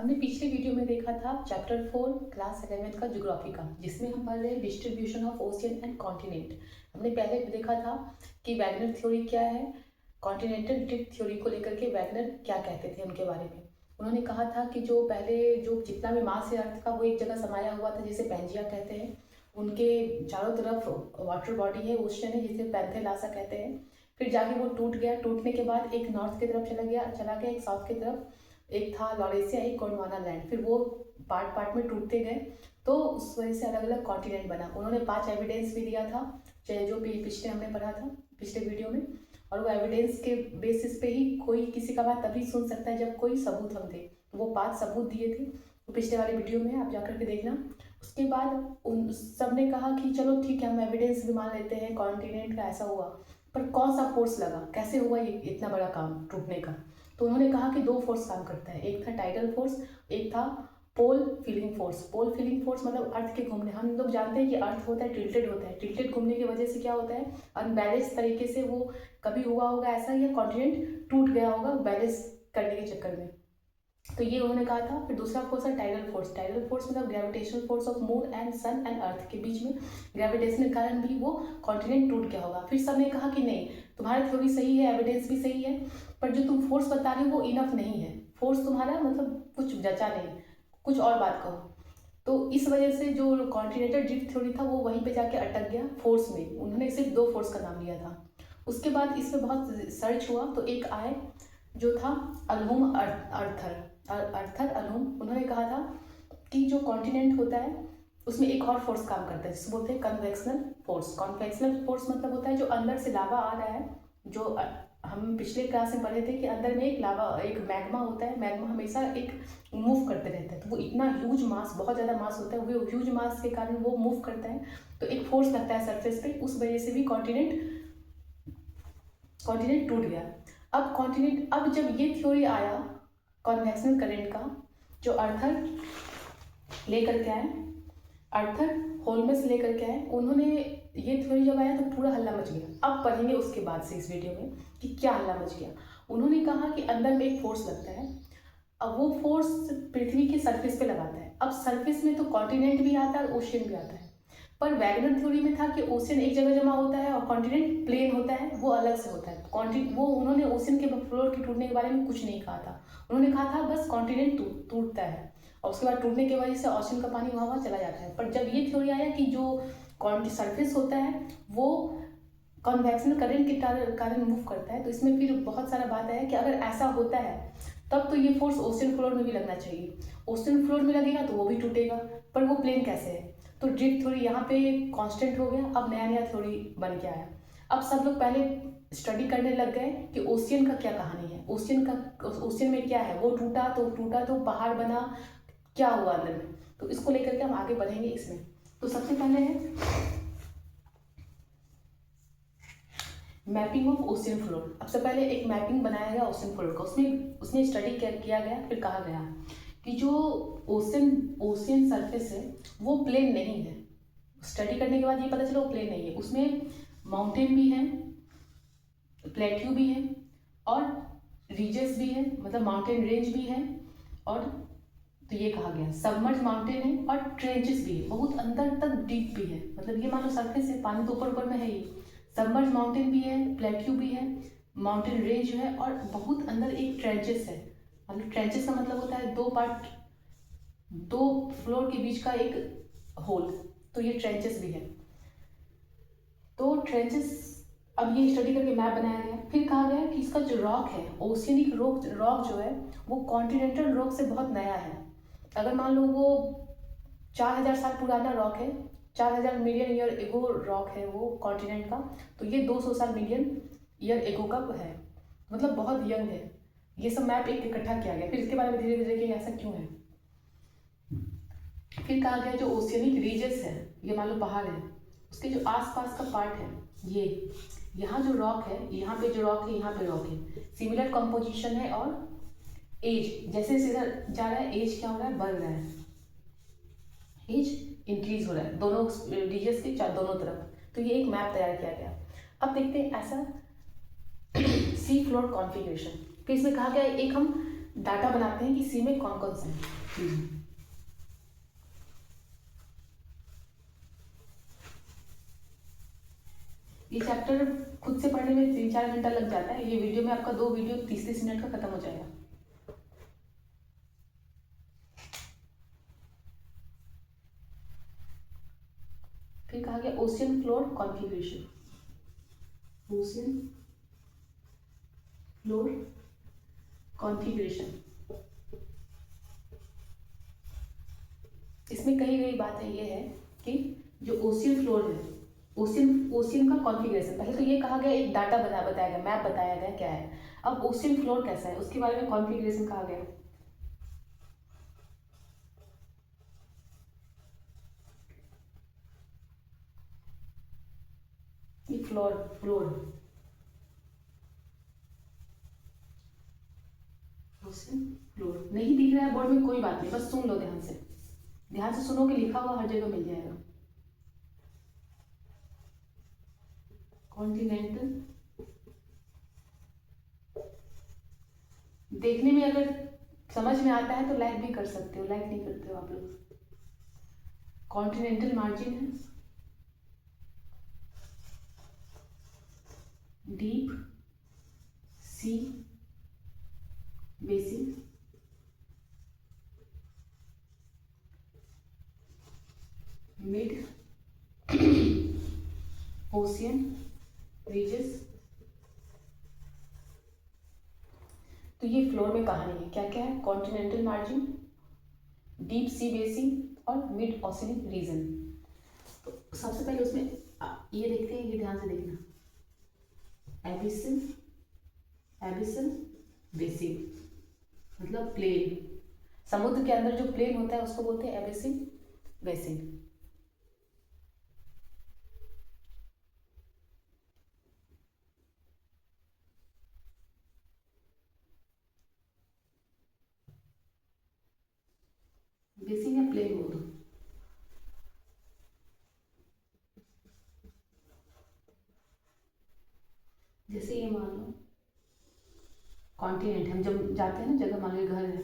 हमने पिछले वीडियो में देखा था चैप्टर 4 क्लास 11th का ज्योग्राफी का, जिसमें हम पढ़ रहे हैं distribution of ocean and continent. हमने पहले देखा था कि वैगनर थ्योरी क्या है, कॉन्टिनेंटल ड्रिफ्ट थ्योरी को लेकर के वैगनर क्या कहते थे उनके बारे में। उन्होंने कहा था कि जो पहले जो जितना भी मास है अर्थ का वो एक जगह समाया हुआ था, जिसे पैंजिया कहते हैं। उनके चारों तरफ वाटर बॉडी है, ओशन है, जिसे पैंथेलासा कहते हैं। फिर जाके वो टूट गया, टूटने के बाद एक नॉर्थ की तरफ चला गया, एक साउथ की तरफ, एक था लॉरेसिया, एक गोंडवाना लैंड। फिर वो पार्ट पार्ट में टूटते गए, तो उस वजह से अलग अलग कॉन्टिनेंट बना। उन्होंने 5 एविडेंस भी दिया था, चाहे जो भी पिछले हमने पढ़ा था पिछले वीडियो में। और वो एविडेंस के बेसिस पे ही कोई किसी का बात तभी सुन सकता है जब कोई सबूत हम दे। तो वो 5 सबूत दिए थे, वो पिछले वाले वीडियो में आप जाकर के देखना। उसके बाद उन सब ने कहा कि चलो ठीक है, हम एविडेंस भी मान लेते हैं कॉन्टिनेंट का ऐसा हुआ, पर कौन सा फोर्स लगा, कैसे हुआ ये इतना बड़ा काम टूटने का। तो उन्होंने कहा कि 2 फोर्स काम करता है, एक था टाइडल फोर्स, एक था पोल फीलिंग फोर्स। पोल फीलिंग फोर्स मतलब अर्थ के घूमने। हम लोग जानते हैं कि अर्थ होता है टिल्टेड होता है, टिल्टेड घूमने की वजह से क्या होता है, अनबैलेंस तरीके से वो कभी हुआ होगा ऐसा, या कॉन्टिनेंट टूट गया होगा बैलेंस करने के चक्कर में। तो ये उन्होंने कहा था। फिर दूसरा फोर्स है टाइडल फोर्स। टाइडल फोर्स मतलब gravitational force of moon and sun and earth के बीच में ग्रेविटेशन के कारण भी वो कॉन्टिनेंट टूट गया होगा। फिर सबने कहा कि नहीं, तुम्हारी थ्योरी सही है, एविडेंस भी सही है, पर जो तुम फोर्स बता रहे हो वो इनफ नहीं है। फोर्स तुम्हारा मतलब कुछ जचा नहीं, कुछ और बात कहो। तो इस वजह से जो कॉन्टिनेंटल ड्रिफ्ट थ्योरी था वो वहीं पे जाके अटक गया फोर्स में। उन्होंने सिर्फ 2 फोर्स का नाम लिया था। उसके बाद इसमें बहुत सर्च हुआ, तो एक आए जो था अल्होम अर्थर अल्होम। उन्होंने कहा था कि जो कॉन्टिनेंट होता है उसमें एक और फोर्स काम करता है, जिसे बोलते हैं कन्वेक्शनल फोर्स। कन्वेक्शनल फोर्स मतलब होता है जो अंदर से लावा आ रहा है। जो हम पिछले क्लास में पढ़े थे कि अंदर में एक मैग्मा होता है। मैग्मा हमेशा एक मूव करते रहता है, तो वो इतना ह्यूज मास, बहुत ज़्यादा मास होता है, वो ह्यूज मास के कारण वो मूव करता है, तो एक फोर्स लगता है सरफेस पे। उस वजह से भी कॉन्टिनेंट टूट गया। अब जब ये थ्योरी आया कन्वेक्शनल करंट का, जो अर्थर लेकर के आए, अर्थर होल्मस लेकर के आए, उन्होंने ये थ्योरी जब आया तो पूरा हल्ला मच गया। अब पढ़ेंगे उसके बाद से इस वीडियो में कि क्या हल्ला मच गया। उन्होंने कहा कि अंदर में एक फोर्स लगता है, अब वो फोर्स पृथ्वी के सरफेस पे लगाता है। अब सरफेस में तो कॉन्टिनेंट भी आता है और ओशियन भी आता है, पर वैगनर थ्योरी में था कि ओशियन एक जगह जमा होता है और कॉन्टिनेंट प्लेन होता है, वो अलग से होता है। कॉन्टिनेंट वो उन्होंने ओशियन के फ्लोर के टूटने के बारे में कुछ नहीं कहा था। उन्होंने कहा था बस कॉन्टिनेंट टूटता है और उसके बाद टूटने की वजह से ओशियन का पानी वहाँ वहाँ चला जाता है। पर जब ये थ्योरी आया कि जो सरफेस होता है वो कन्वेक्शनल करंट के कारण मूव करता है, तो इसमें फिर बहुत सारा बात आया कि अगर ऐसा होता है तब तो ये फोर्स ओशियन फ्लोर में भी लगना चाहिए। ओशियन फ्लोर में लगेगा तो वो भी टूटेगा, पर वो प्लेन कैसे है। तो ड्रिफ्ट थ्योरी यहाँ पे कांस्टेंट हो गया। अब नया नया थ्योरी बन के आया। अब सब लोग पहले स्टडी करने लग गए कि ओशियन का क्या कहानी है, ओशियन में क्या है, वो टूटा तो पहाड़ बना, क्या हुआ अंदर में। तो इसको लेकर के हम आगे बढ़ेंगे इसमें। तो सबसे पहले है मैपिंग ऑफ ओशियन फ्लोर। सबसे पहले एक मैपिंग बनाया गया ओशियन फ्लोर का, उसने स्टडी किया गया। फिर कहा गया कि जो ओशियन सरफेस है वो प्लेन नहीं है। स्टडी करने के बाद ये पता चला वो प्लेन नहीं है, उसमें माउंटेन भी है, प्लेट्यू भी है और रीजेस भी है, मतलब माउंटेन रेंज भी है। और तो ये कहा गया सबमर्ज माउंटेन है और ट्रेंचेस भी है, बहुत अंदर तक डीप भी है। मतलब ये मान लो सरफेस से पानी तो ऊपर ऊपर में है ही, सबमर्ज माउंटेन भी है, प्लेट्यू भी है, माउंटेन रेंज है और बहुत अंदर एक ट्रेंचेस है। मतलब ट्रेंचेस का मतलब होता है 2 पार्ट, 2 फ्लोर के बीच का एक होल, तो ये ट्रेंचेस भी है। तो ट्रेंचेस, अब ये स्टडी करके मैप बनाया गया। फिर कहा गया कि इसका जो रॉक है, ओशियनिक रॉक जो है वो कॉन्टिनेंटल रॉक से बहुत नया है। अगर मान लो वो 4000 साल पुराना रॉक है, 4000 मिलियन ईयर एगो रॉक है वो कॉन्टिनेंट का, तो ये 200 साल मिलियन ईयर एगो का है, मतलब बहुत यंग है। ये सब मैप एक इकट्ठा किया गया। फिर इसके बारे में धीरे धीरे देखिए ऐसा क्यों है। फिर कहा गया जो ओशियनिक रीजेस है, ये मान लो पहाड़ है, उसके जो आसपास का पार्ट है, ये यहाँ जो रॉक है, यहाँ पे जो रॉक है, यहाँ पे रॉक है, सिमिलर कंपोजिशन है। और एज जैसे जैसे जा रहा है, एज क्या हो रहा है, बढ़ रहा है, एज इंक्रीज हो रहा है दोनों रीजस के दोनों तरफ। तो ये एक मैप तैयार किया गया। अब देखते हैं ऐसा सी फ्लोर कॉन्फ़िगरेशन। फिर इसमें कहा गया एक हम डाटा बनाते हैं कि सी में कौन कौन सा है। ये चैप्टर खुद से पढ़ने में 3-4 घंटा लग जाता है। ये वीडियो में आपका 2 वीडियो 30-30 मिनट का खत्म हो जाएगा। फिर कहा गया ocean floor configuration. Ocean floor configuration, इसमें कही गई बात है ये है कि जो ओशियन फ्लोर है, ओशियन का कॉन्फ़िगरेशन, पहले तो ये कहा गया एक डाटा बताया गया, मैप बताया गया क्या है। अब ओशियन फ्लोर कैसा है उसके बारे में कॉन्फ़िगरेशन कहा गया। ये फ्लोर ओशियन फ्लोर नहीं दिख रहा है बोर्ड में, कोई बात नहीं, बस सुन लो ध्यान से सुनोगे, लिखा हुआ हर जगह मिल जाएगा। कॉन्टिनेंटल, देखने में अगर समझ में आता है तो लाइक भी कर सकते हो, लाइक नहीं करते हो आप लोग। कॉन्टिनेंटल मार्जिन है, deep sea basin, mid ocean ridges. तो ये फ्लोर में कहानी है, क्या क्या है, continental margin, deep sea basin और मिड ओशियन रीजन। तो सबसे पहले उसमें ये देखते हैं, ये ध्यान से देखना, एबिसल बेसिन मतलब प्लेन, समुद्र के अंदर जो प्लेन होता है उसको बोलते हैं एबिसिल बेसिन। बेसिन या प्लेन बोल दो। जैसे ये मान लो कॉन्टिनेंट, हम जब जाते हैं ना जगह, मान लो घर है,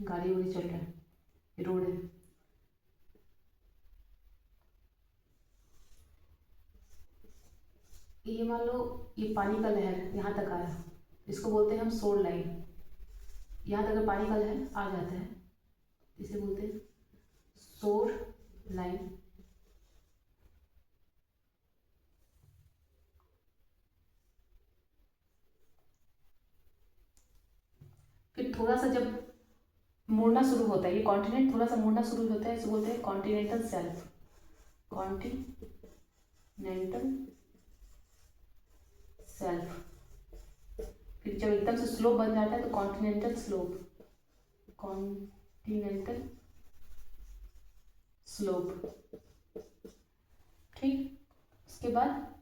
गाड़ी वाड़ी चल रहा है, रोड है, ये मान लो ये पानी का लहर यहाँ तक आया, इसको बोलते हैं हम शोर लाइन। यहाँ तक अगर पानी का लहर आ जाता है इसे बोलते हैं शोर लाइन। फिर थोड़ा सा जब मुड़ना शुरू होता है, ये कॉन्टिनेंट थोड़ा सा मुड़ना शुरू होता है, इसे बोलते हैं कॉन्टिनेंटल सेल्फ, कॉन्टिनेंटल सेल्फ। फिर जब एकदम से स्लोप बन जाता है तो कॉन्टिनेंटल स्लोप, कॉन्टिनेंटल स्लोप। ठीक, उसके बाद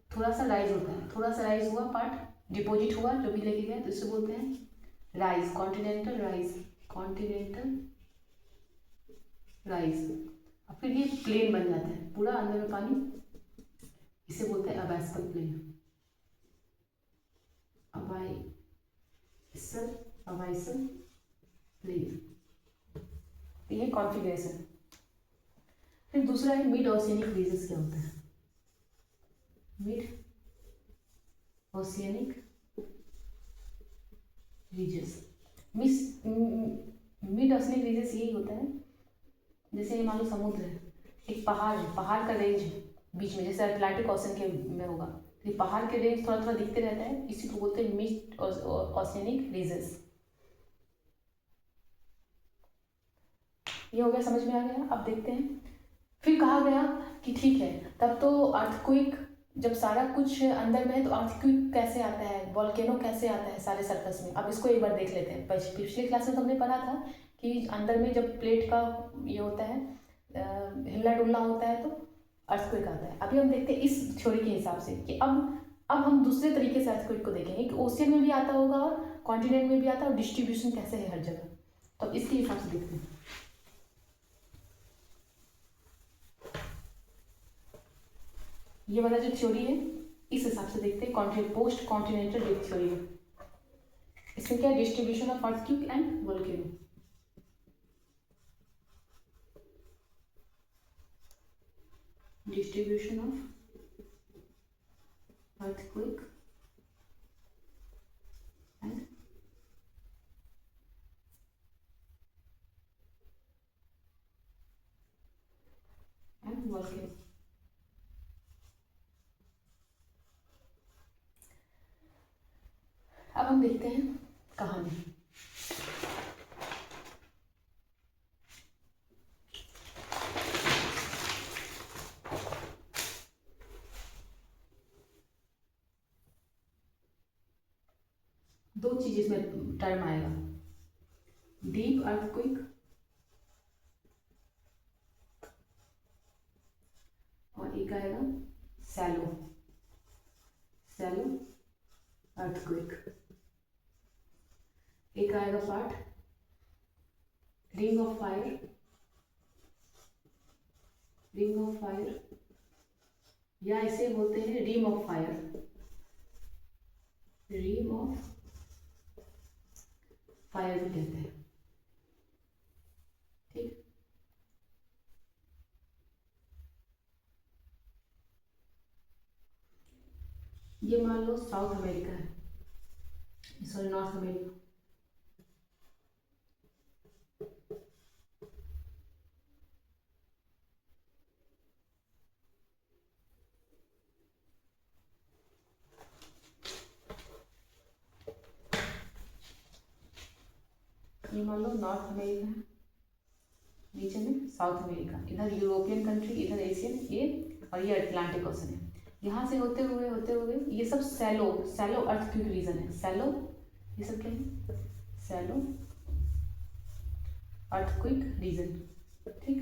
थोड़ा सा राइज होता है, थोड़ा सा राइज हुआ पार्ट, डिपॉजिट हुआ जो भी लेके गया, तो इसे बोलते हैं rise, continental rise, continental rise. और फिर ये प्लेन बन जाता है पूरा अंदर में पानी, इसे बोलते हैं अबैसिकल प्लेन, अबाइसल प्लेन। ये कॉन्फ़िगरेशन। फिर दूसरा है मिड ओशियनिक रीजेस। क्या होता है mid oceanic ridges? Mid oceanic ridges यही होता है, जैसे ये मान लो समुद्र है, एक पहाड़ है, पहाड़ का रेंज है बीच में, जैसे अटलांटिक ओशन के में होगा, तो पहाड़ के रेंज थोड़ा थोड़ा दिखते रहता है, इसी को बोलते हैं मिड ओशियनिक रीजेस। ये हो गया, समझ में आ गया। अब देखते हैं, फिर कहा गया कि ठीक है, तब तो अर्थक्वेक, जब सारा कुछ अंदर में है तो अर्थक्वेक कैसे आता है, वॉल्केनो कैसे आता है सारे सर्कस में। अब इसको एक बार देख लेते हैं। पिछले क्लास में तो हमने पढ़ा था कि अंदर में जब प्लेट का ये होता है, हिलना डुलना होता है तो अर्थक्वेक आता है। अभी हम देखते हैं इस थ्योरी के हिसाब से कि अब हम दूसरे तरीके से अर्थक्वेक को देखेंगे कि ओशियन में भी आता होगा और कॉन्टिनेंट में भी आता है, और डिस्ट्रीब्यूशन कैसे है हर जगह, तो इसके हिसाब से देखते हैं। ये वाला जो थ्योरी है इस हिसाब से देखते हैं पोस्ट कॉन्टिनेंटल ड्रिफ्ट थ्योरी में। इसमें क्या है, distribution of earthquake and volcano. Distribution of earthquake and volcano। अब हम देखते हैं कहानी। दो चीज इसमें टर्म आएगा, डीप अर्थक्वेक और एक आएगा सैलो अर्थक्वेक। एक आएगा पार्ट रिंग ऑफ फायर या इसे बोलते हैं रिम ऑफ फायर भी कहते हैं। ठीक, ये मान लो साउथ अमेरिका है, सॉरी नॉर्थ अमेरिका। ये मान लो नॉर्थ अमेरिका है, नीचे में साउथ अमेरिका, इधर यूरोपियन कंट्री, इधर एशियन, ये और ये अटलांटिक ओशन है। यहाँ से होते हुए ये सब सैलो अर्थक्वेक रीजन है। सैलो, ये सब क्या है, सैलो अर्थक्वेक रीजन। ठीक,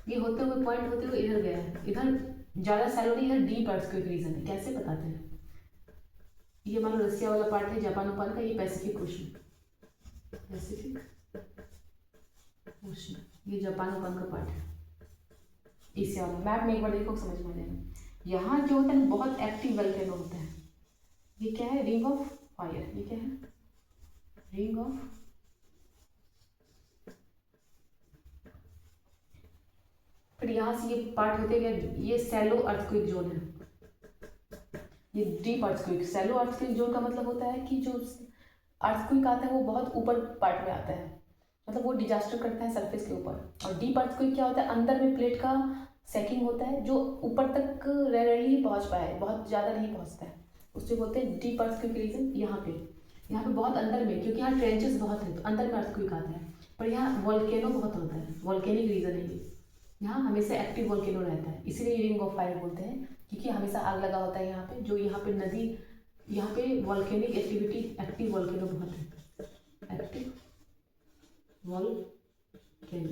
ये होते हुए पॉइंट होते हुए इधर गया है, इधर ज़्यादा सैलो नहीं, इधर डीप अर्थक्वेक रीजन है। कैसे बताते हैं, ये मान लो रसिया वाला पार्ट है जापान ओपान का, ये पैसिफिक ओशन, ये जापान ओपान का पार्ट है। एशिया वाला मैप में एक बार देखो, समझ में आ जाएगा। यहाँ जो होता है बहुत एक्टिव वोल्केनो होता है। ये क्या है, रिंग ऑफ फायर। ये क्या है, रिंग ऑफ, फिर यहाँ से ये पार्ट होते गए, ये सैलो अर्थक्वेक जोन है, ये deep earthquake. Shallow earthquake zone का मतलब होता है कि जो अर्थक्वेक आता है वो बहुत ऊपर पार्ट में आता है, मतलब वो डिजास्टर करता है सरफेस के ऊपर। और डीप अर्थक्वेक क्या होता है, अंदर में प्लेट का सेकिंग होता है जो ऊपर तक रेयरली ही पहुंच पाए, बहुत ज़्यादा नहीं पहुंचता है, उससे बोलते हैं डीप अर्थक्वेक रीजन। यहाँ पे बहुत अंदर में, क्योंकि यहाँ ट्रेंचेस बहुत है तो अंदर में अर्थक्वेक आता है। पर यहाँ वोल्केनो बहुत होता है, वोल्केनिक रीजन है ये, यहाँ हमेशा एक्टिव वोल्केनो रहता है, इसीलिए रिंग ऑफ फायर बोलते हैं, क्योंकि हमेशा आग लगा होता है यहाँ पे। जो यहाँ पे नदी, यहाँ पे वोल्केनिक एक्टिविटी, एक्टिव वोल्केनो बहुत है, एक्टिव वोल्केनो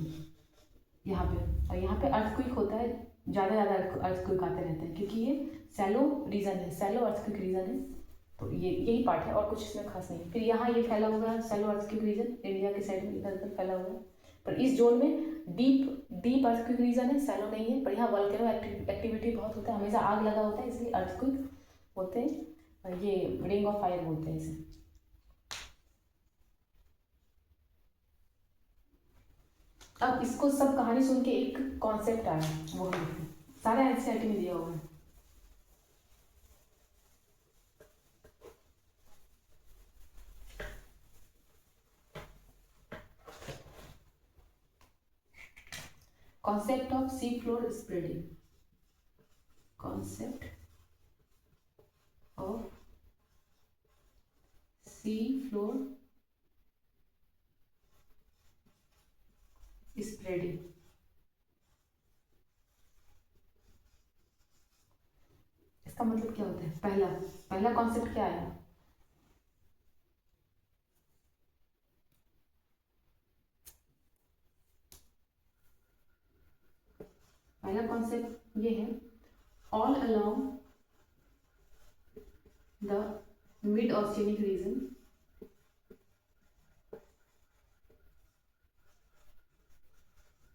यहाँ पे। और यहाँ पे अर्थक्वेक होता है, ज़्यादा अर्थक्वेक आते रहते हैं, क्योंकि ये सैलो रीजन है, सैलो अर्थक्वेक रीजन है। तो ये यही पार्ट है और कुछ इसमें खास नहीं। फिर यहाँ ये फैला हुआ है सैलो अर्थक्वेक रीजन, इंडिया के साइड में इधर उधर फैला हुआ है। पर इस जोन में डीप अर्थक्वेक रीजन है, सैलो नहीं है। पर यहाँ वोल्केनो एक्टिविटी बहुत होता है, हमेशा आग लगा होता है, इसलिए अर्थक्वेक बोलते हैं। ये रिंग ऑफ फायर बोलते हैं इसे। अब इसको सब कहानी सुन के एक कॉन्सेप्ट आया, वो हम लिखते हैं, सारे एनसीईआरटी में दिया हुआ है। Concept of C floor spreading, concept of C floor spreading. इसका मतलब क्या होता है, पहला कॉन्सेप्ट क्या आया, पहला कॉन्सेप्ट ये है, all along the mid oceanic region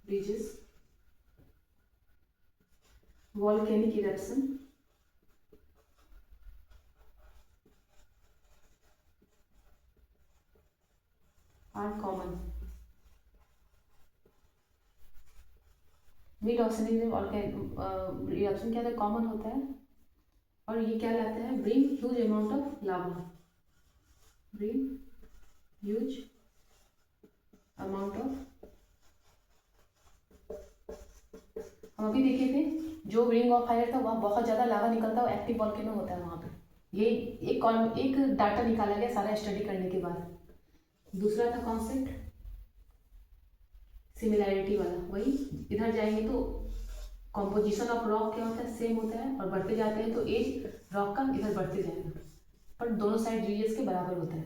ridges volcanic eruption are common. Mid oceanic reaction क्या कॉमन होता है, और ये क्या लाता है, bring huge amount of lava, bring huge amount of. हम अभी देखे थे जो रिंग ऑफ फायर था वहाँ बहुत ज़्यादा लावा निकलता है, एक्टिव वॉल्केनो होता है वहाँ पे। ये एक डाटा निकाला गया सारा स्टडी करने के बाद। दूसरा था कॉन्सेप्ट सिमिलैरिटी वाला, वही इधर जाएंगे तो कॉम्पोजिशन ऑफ रॉक क्या होता है, सेम होता है, और बढ़ते जाते हैं तो एज रॉक का इधर बढ़ते जाएगा, पर दोनों साइड रीजस के बराबर होता है।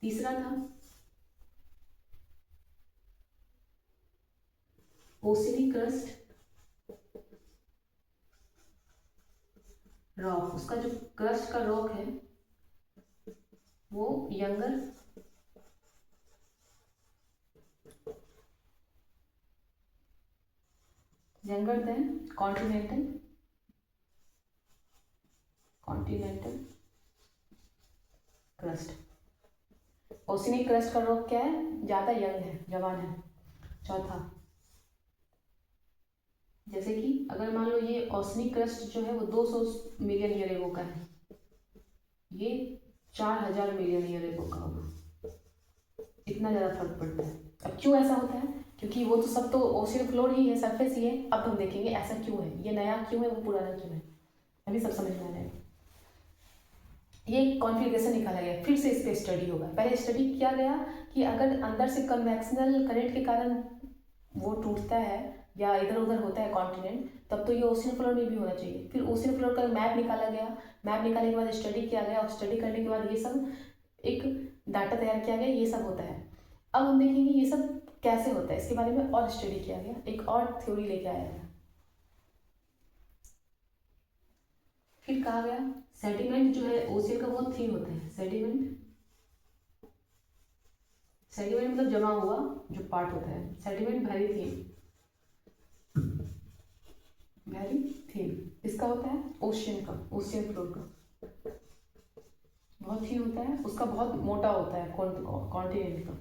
तीसरा था ओसिनी क्रस्ट रॉक, उसका जो क्रस्ट का रॉक है वो younger than continental crust. Oceanic crust का रॉक क्या है, ज़्यादा यंग है, जवान है। चौथा, जैसे कि अगर मान लो ये ओसिनिक क्रस्ट जो है वो 200 मिलियन ईयर एगो का है, ये 4000 मिलियन ईयर एगो का होगा, इतना ज़्यादा फर्क पड़ता है। अब क्यों ऐसा होता है, क्योंकि वो तो सब तो ओशियन फ्लोर ही है, सरफेस ही है। अब हम देखेंगे ऐसा क्यों है, ये नया क्यों है, वो पुराना क्यों है, अभी सब समझ में आ जाएगा। ये कॉन्फ़िगरेशन निकाला गया, फिर से इस पर स्टडी होगा। पहले स्टडी किया गया कि अगर अंदर से कन्वेक्शनल करंट के कारण वो टूटता है या इधर उधर होता है कॉन्टिनेंट, तब तो ये ओशियन फ्लोर में भी होना चाहिए। फिर ओशियन फ्लोर का मैप निकाला गया, मैप निकालने के बाद स्टडी किया गया, और स्टडी करने के बाद ये सब एक डाटा तैयार किया गया, ये सब होता है। अब हम देखेंगे ये सब कैसे होता है, इसके बारे में और स्टडी किया गया, एक और थ्योरी लेके आया गया। फिर कहा गया सेडिमेंट जो है ओशियन का बहुत थिन होता है, सेडिमेंट मतलब जमा हुआ जो पार्ट होता है, सेडिमेंट वेरी थिन इसका होता है, ओशियन फ्लोर का बहुत थिन होता है, उसका बहुत मोटा होता है कॉन्टिनेंट का।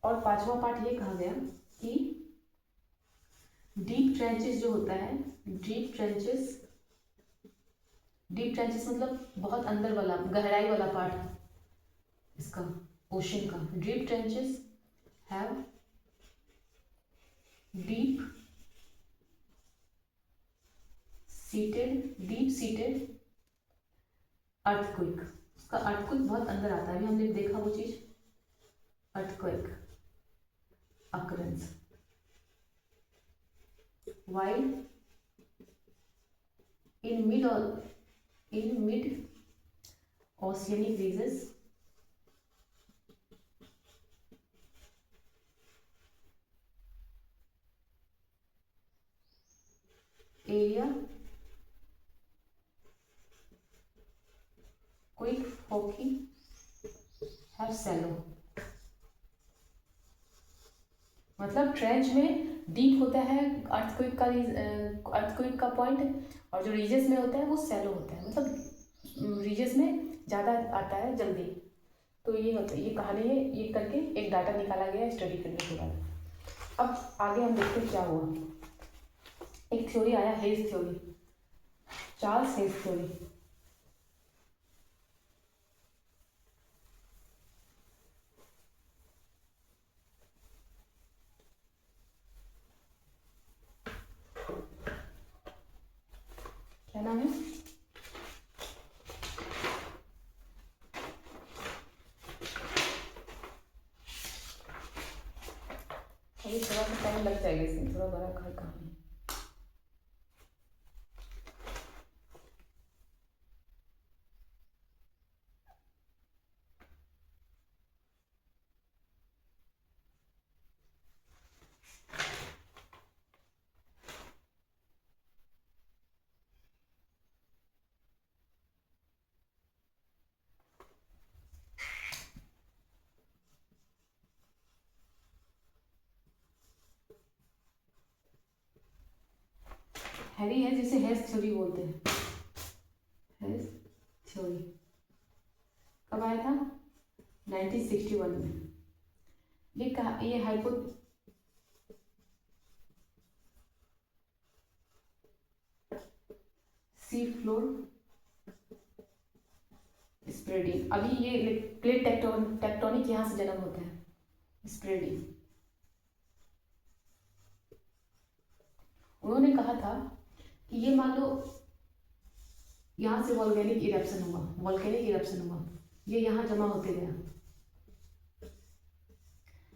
और पांचवा पार्ट ये कहा गया कि डीप ट्रेंचेस जो होता है, डीप ट्रेंचेस मतलब बहुत अंदर वाला, गहराई वाला पार्ट इसका ओशन का। Deep trenches have deep seated earthquake. उसका अर्थक्वेक बहुत अंदर आता है, अभी हमने देखा वो चीज, earthquake occurrence while in mid oceanic regions area quick foci have shallow। मतलब ट्रेंच में डीप होता है अर्थक्वेक का पॉइंट, और जो रीजस में होता है वो सैलो होता है, मतलब रीजस में ज़्यादा आता है जल्दी। तो ये होता है, ये कहानी है, ये करके एक डाटा निकाला गया स्टडी करने के बाद। अब आगे हम देखते हैं क्या हुआ। एक थ्योरी आया, hedge theory, Charles hedge theory. क्या नाम है, अभी थोड़ा सा टाइम लग जाएगा इसमें, थोड़ा बड़ा कहानी। हैरी हेज, जिसे हेज थ्योरी बोलते हैं, हेज थ्योरी कब आया था? 1961 में। ये कहा, ये हाइपो सी फ्लोर स्प्रेडिंग, अभी ये प्लेट टेक्टोनिक यहाँ से जन्म होता है, स्प्रेडिंग। उन्होंने कहा था कि ये मान लो यहाँ से वॉल्केनिक इरप्शन हुआ, वॉल्केनिक इरप्शन हुआ, ये यहाँ जमा होते गया,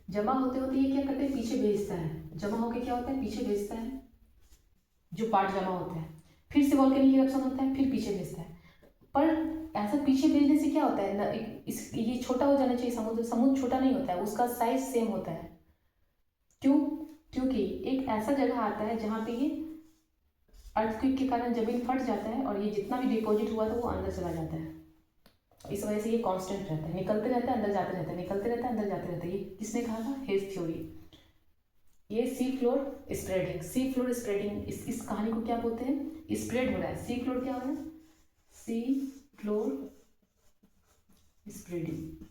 जमा होते होते ये क्या करते हैं, पीछे भेजता है, जमा होके क्या होता है, पीछे भेजता है, जो पार्ट जमा होता है, फिर से वॉल्केनिक इरप्शन होता है, फिर पीछे भेजता है। पर ऐसा पीछे भेजने से क्या होता है ना, ये छोटा हो जाना चाहिए, समुद्र छोटा नहीं होता है, उसका साइज सेम होता है। क्यों? क्योंकि एक ऐसा जगह आता है जहाँ पे ये अर्थक्वेक के कारण जमीन फट जाता है और ये जितना भी डिपॉजिट हुआ था वो अंदर चला जाता है। इस वजह से ये कांस्टेंट रहता है, निकलते रहता है, अंदर जाते रहता है, निकलते रहता है, अंदर जाते रहता है। ये किसने कहा था? Hess theory. ये sea floor spreading, sea floor spreading, इस कहानी को क्या बोलते हैं? स्प्रेड हो रहा है। सी फ्लोर क्या हो रहा है? सी फ्लोर स्प्रेडिंग।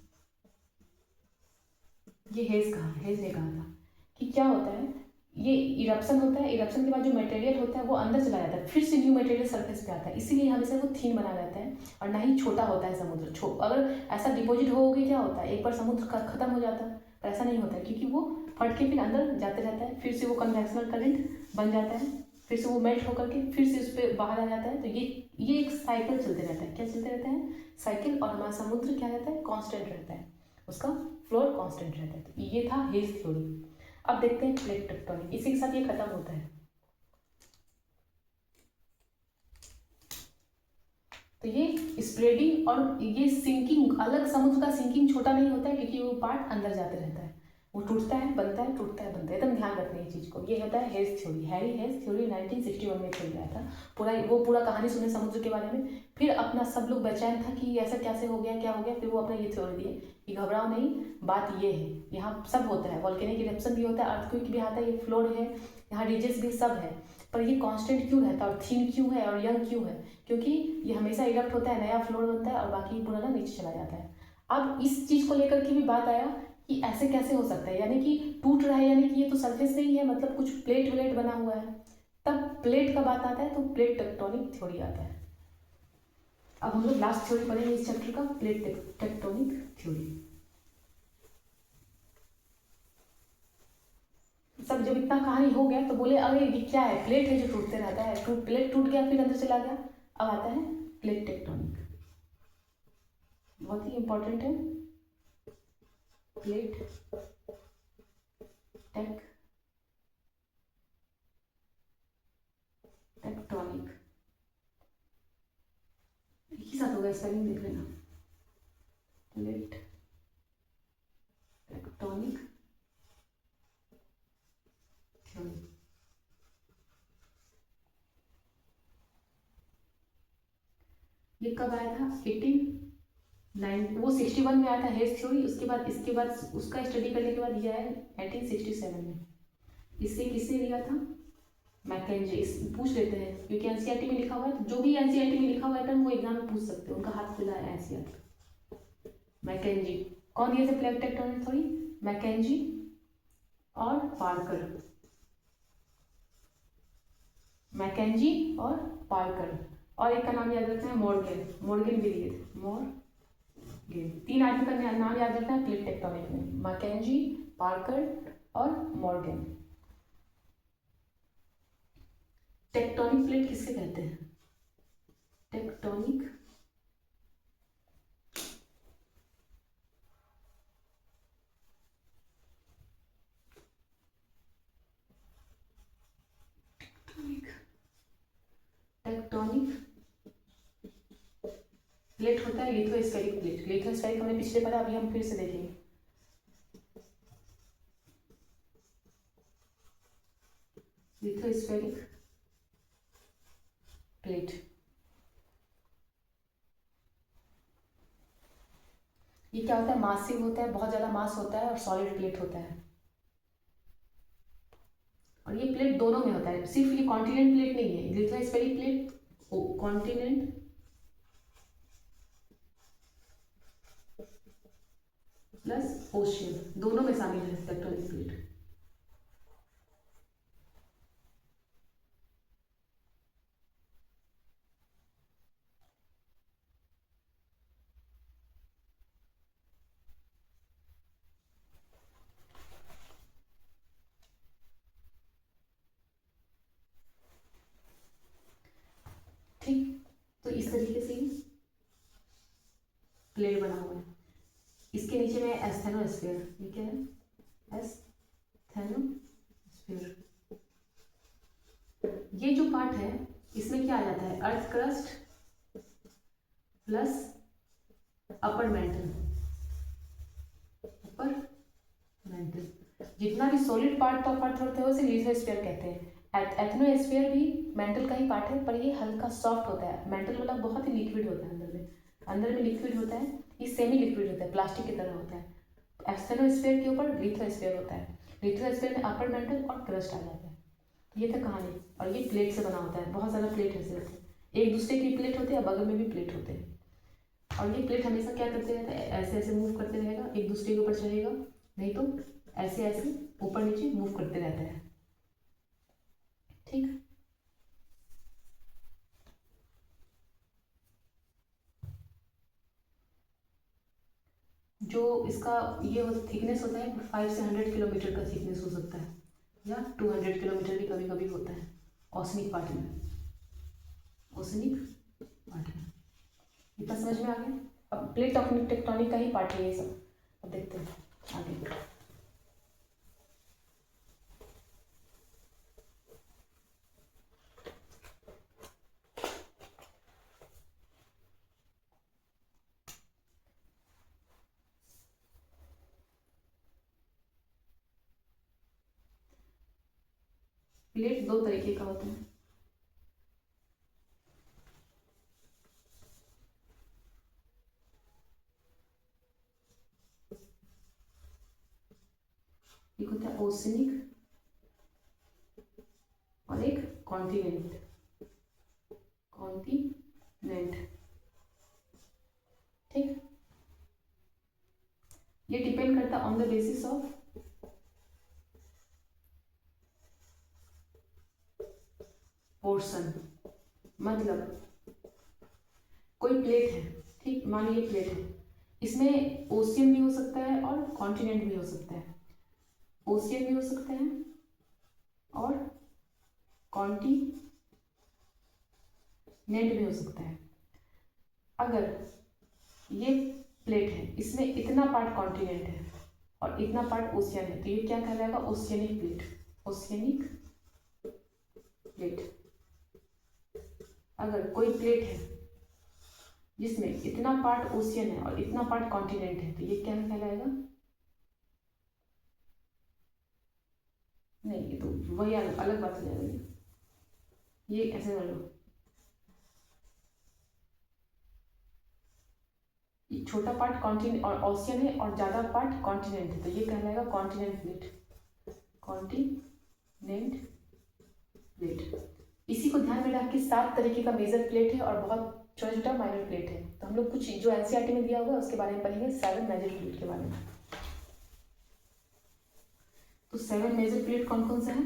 ये हेज ने कहा था कि क्या होता है, ये इरप्शन होता है, इरप्शन के बाद जो मटेरियल होता है वो अंदर चला जाता है, फिर से न्यू मटेरियल सरफेस पे आता है, इसीलिए हमेशा वो थीन बना रहता है और ना ही छोटा होता है समुद्र। अगर ऐसा डिपॉजिट हो गया क्या होता है, एक बार समुद्र का खत्म हो जाता है, पर ऐसा नहीं होता है क्योंकि वो फट के फिर अंदर जाते रहता है, फिर से वो कन्वेक्शनल करंट बन जाता है, फिर से वो मेल्ट होकर के फिर से उस पर बाहर आ जाता है। तो ये एक साइकिल चलते रहता है। क्या चलते रहता है? साइकिल। और हमारा समुद्र क्या रहता है? कांस्टेंट रहता है, उसका फ्लोर कांस्टेंट रहता है। तो ये था हेज थ्योरी। अब देखते हैं प्लेट टेक्टोनिक, इसी के साथ ये खत्म होता है। तो ये स्प्रेडिंग और ये सिंकिंग, अलग समुद्र का सिंकिंग छोटा नहीं होता है क्योंकि वो पार्ट अंदर जाते रहता है, वो टूटता है बनता है, टूटता है बनता है। एकदम ध्यान रखना ये चीज़ को। ये होता है hedge theory, Harry hedge theory 1961 में चल रहा था। पूरा कहानी सुने समुद्र के बारे में, फिर अपना सब लोग बेचैन था कि ऐसा कैसे हो गया, क्या हो गया। फिर वो अपना ये थ्योरी दिए कि घबराओ नहीं, बात ये है, यहाँ सब होता है, वॉल्केनिक इरप्शन भी होता है, अर्थक्वेक भी आता है, ये फ्लोर है, यहाँ रीजेस भी सब है, पर ये कांस्टेंट क्यों रहता है और थीन क्यों है और यंग क्यों है? क्योंकि ये हमेशा इरप्ट होता है, नया फ्लोर बनता है और बाकी पुराना नीचे चला जाता है। अब इस चीज़ को लेकर के भी बात आया कि ऐसे कैसे हो सकता है, यानी कि टूट रहा है, यानी कि ये तो सरफेस नहीं है, मतलब कुछ प्लेट व्लेट बना हुआ है। तब प्लेट का बात आता है तो प्लेट टेक्टोनिक थ्योरी आता है। अब हम लोग लास्ट थ्योरी पढ़ेंगे इस चैप्टर का, प्लेट टेक्टोनिक थ्योरी। सब जब इतना कहानी हो गया तो बोले अरे ये क्या है, प्लेट है जो टूटते रहता है, प्लेट टूट गया फिर अंदर चला गया। अब आता है प्लेट टेक्टोनिक, बहुत ही इंपॉर्टेंट है। प्लेट टेक्टोनिक एक ही साथ होगा, स्पेलिंग देख लेना। Plate tectonic theory. ये कब आया था? 18 वो 61 में आया था हेज थ्योरी। इसके बाद उसका स्टडी करने के बाद ये आया 1867 में। इससे किसने लिया था? मैकेंजी। पूछ लेते हैं क्योंकि एनसीईआरटी में लिखा हुआ है, तो जो भी एनसीईआरटी में लिखा हुआ है टर्म वो एग्जाम में पूछ सकते हैं, उनका हाथ खुला है एनसीईआरटी। मैकेंजी। कौन दिए थे प्लेट टेक्टोनिक थ्योरी? मैकेंजी और पार्कर। मैकेंजी और पार्कर, और एक का नाम याद रखना है मॉर्गन। मॉर्गन भी दिए थे, मॉर्गन। 3 आदमी का नाम याद रखना है प्लेट टेक्टोनिक में, मैकेंजी, पार्कर और मॉर्गन। टेक्टोनिक प्लेट किससे कहते हैं? टेक्टोनिक टेक्टोनिक प्लेट होता है लिथोस्फेरिक प्लेट। लिथोस्फेरिक हमने पिछले पढ़ा, अभी हम फिर से देखेंगे। लिथोस्फेरिक प्लेट, ये क्या होता है? मासिव होता है, बहुत ज़्यादा मास होता है और सॉलिड प्लेट होता है। और ये प्लेट दोनों में होता है, सिर्फ ये कॉन्टिनेंट प्लेट नहीं है, lithospheric plate, continent plus ocean दोनों में शामिल है टेक्टोनिक प्लेट। ठीक, तो इस तरीके से प्लेट बना हुआ है। इसके नीचे में एस्थेनोस्फीयर, ये क्या है, एस्थेनोस्फीयर। ये जो पार्ट है इसमें क्या आ जाता है, earth crust plus upper mantle, upper mantle. जितना भी सॉलिड पार्ट ऑफ अर्थ होता है उसे लिथोस्फीयर कहते हैं। एथनोस्फीयर भी मेंटल का ही पार्ट है, पर ये हल्का सॉफ्ट होता है, मेंटल वाला बहुत ही लिक्विड होता है, अंदर में लिक्विड होता है, ये सेमी लिक्विड होता है, प्लास्टिक की तरह होता है। एस्थेनोस्फीयर के ऊपर लिथोस्फीयर होता है, लिथोस्फीयर में अपर मेंटल और क्रस्ट आ जाता है। ये था कहानी। और ये प्लेट से बना होता है, बहुत सारा प्लेट ऐसे होते हैं, एक दूसरे की प्लेट होते हैं, बगल में भी प्लेट होते हैं। और ये प्लेट हमेशा क्या करते रहता है, ऐसे ऐसे मूव करते रहेगा, एक दूसरे के ऊपर चढ़ेगा, नहीं तो ऐसे ऐसे ऊपर नीचे मूव करते रहता है। ठीक, जो इसका ये थिकनेस होता है 5 से 100 किलोमीटर का थिकनेस हो सकता है, या 200 किलोमीटर भी कभी कभी होता है ओसनिक पार्ट में, ओसनिक पार्ट में। इतना समझ में आ गया। अब प्लेट टेक्टोनिक का ही पार्ट है ये सब। अब देखते हैं आगे। प्लेट दो तरीके का होता है, एक होता है ओसनिक और एक कॉन्टिनेंट, कॉन्टिनेंट। ठीक, ये डिपेंड करता है on the basis of portion. मतलब कोई प्लेट है, ठीक, मान लीजिए प्लेट है, इसमें ओशियन भी हो सकता है और कॉन्टिनेंट भी हो सकता है, ओशियन भी हो सकता है और कॉन्टिनेंट भी हो सकता है। अगर ये प्लेट है, इसमें इतना पार्ट कॉन्टिनेंट है और इतना पार्ट ओशियन है, तो ये क्या कहलाएगा, ओशियनिक प्लेट, ओशियनिक प्लेट। अगर कोई प्लेट है जिसमें इतना पार्ट ओशियन है और इतना पार्ट कॉन्टिनेंट है, तो ये क्या कहलाएगा, नहीं ये तो वही अलग बात हो जाएगी। ये ऐसे कर लो, ये छोटा पार्ट कॉन्टिनेंट और ओशियन है और ज्यादा पार्ट कॉन्टिनेंट है, तो ये कहलाएगा कॉन्टिनेंट प्लेट, कॉन्टिनेंट प्लेट। इसी को ध्यान में रख के 7 तरीके का मेजर प्लेट है और बहुत छोटा छोटा माइनर प्लेट है। तो हम लोग कुछ जो एनसीईआरटी में दिया हुआ है उसके बारे में पढ़ेंगे, 7 मेजर प्लेट के बारे में। तो 7 मेजर प्लेट कौन कौन सा है,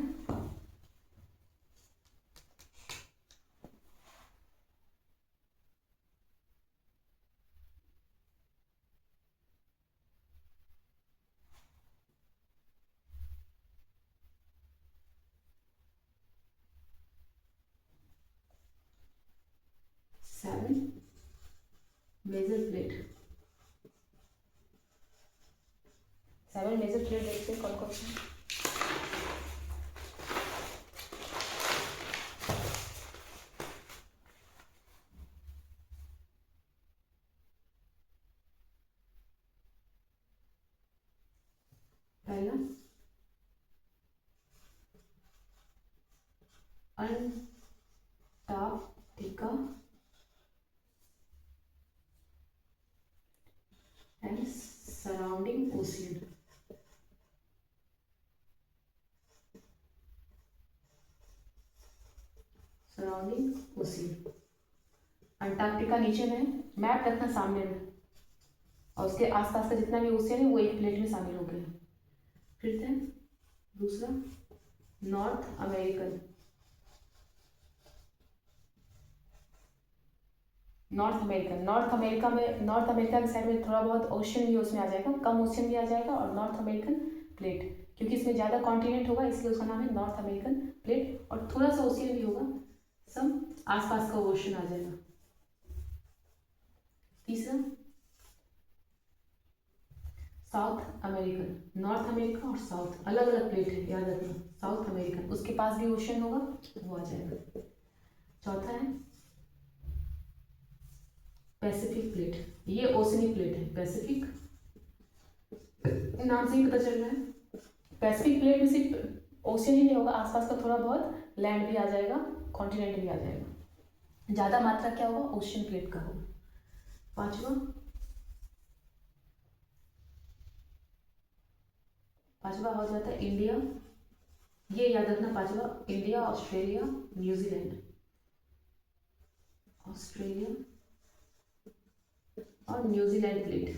मेजर प्लेट, 7 मेजर प्लेट देखते हैं कौन कौन से। पहला Antarctica and surrounding ocean. Surrounding ocean. Antarctica नीचे में है, मैप रखना सामने में, और उसके आसपास का जितना भी ओशियन है वो एक प्लेट में शामिल हो गया। फिर है दूसरा नॉर्थ अमेरिकन। नॉर्थ अमेरिका के साइड में थोड़ा बहुत ओशियन भी उसमें आ जाएगा, कम ओशियन भी आ जाएगा, और नॉर्थ अमेरिकन प्लेट, क्योंकि इसमें ज़्यादा कॉन्टिनेंट होगा इसलिए उसका नाम है नॉर्थ अमेरिकन प्लेट, और थोड़ा सा ओशियन भी होगा, सब आसपास का ओशियन आ जाएगा। तीसरा साउथ अमेरिकन। नॉर्थ अमेरिका और साउथ अलग अलग प्लेट है, याद रखना। साउथ अमेरिकन उसके पास भी ओशियन होगा, वो आ जाएगा। चौथा है पैसिफिक प्लेट, ये ओशनिक प्लेट है। पैसिफिक नाम से ही पता चल रहा है। पैसिफिक प्लेट में सिर्फ ओशियन ही नहीं होगा, आसपास का थोड़ा बहुत लैंड भी आ जाएगा, कॉन्टिनेंट भी आ जाएगा। ज़्यादा मात्रा क्या होगा, ओशियन प्लेट का होगा। पांचवा हो जाता है इंडिया। ये याद रखना पांचवा, इंडिया, ऑस्ट्रेलिया, न्यूजीलैंड। ऑस्ट्रेलिया और न्यूजीलैंड प्लेट।